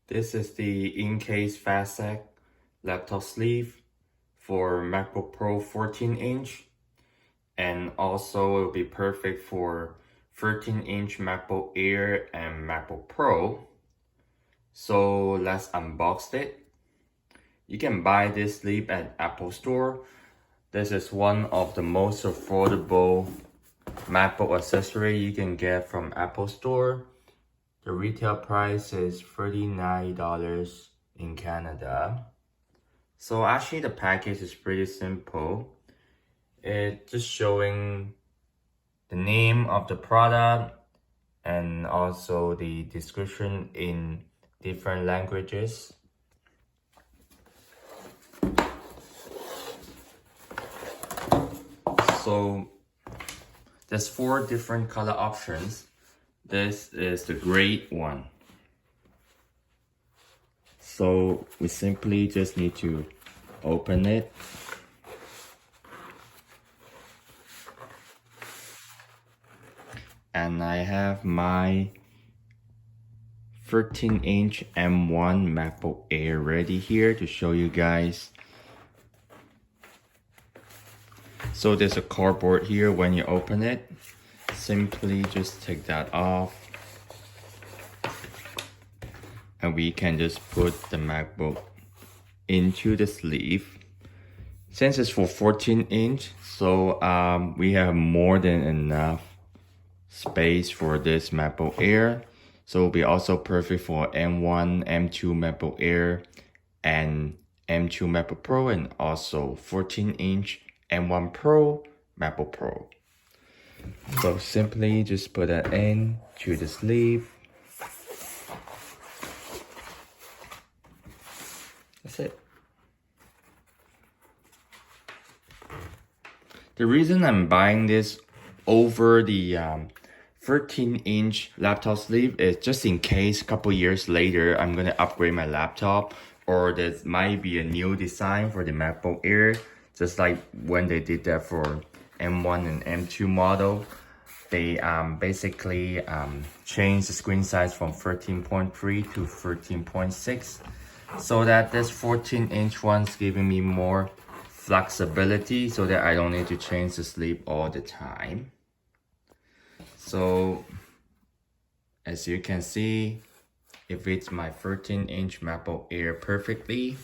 This is the Incase Facet laptop sleeve for MacBook Pro 14-inch, and also it will be perfect for 13-inch MacBook Air and MacBook Pro. So let's unbox it. You can buy this sleeve at Apple Store. This is one of the most affordable MacBook accessory you can get from Apple Store. The retail price is $39 in Canada. So actually the package is pretty simple. It's just showing the name of the product and also the description in different languages. So there's 4 different color options. This is the gray one. So we simply just need to open it. And I have my 13-inch M1 MacBook Air ready here to show you guys. So there's a cardboard here. When you open it, simply just take that off. And we can just put the MacBook into the sleeve. Since it's for 14-inch, so we have more than enough space for this MacBook Air. So it'll be also perfect for M1, M2 MacBook Air, and M2 MacBook Pro, and also 14-inch M1 Pro MacBook Pro. So simply just put that in to the sleeve. That's it. The reason I'm buying this over the 13-inch laptop sleeve is just in case a couple years later I'm gonna upgrade my laptop, or there might be a new design for the MacBook Air, just like when they did that for M1 and M2 model. They basically changed the screen size from 13.3 to 13.6, so that this 14-inch one's giving me more flexibility so that I don't need to change the sleeve all the time. So as you can see, it fits my 13-inch MacBook Air perfectly.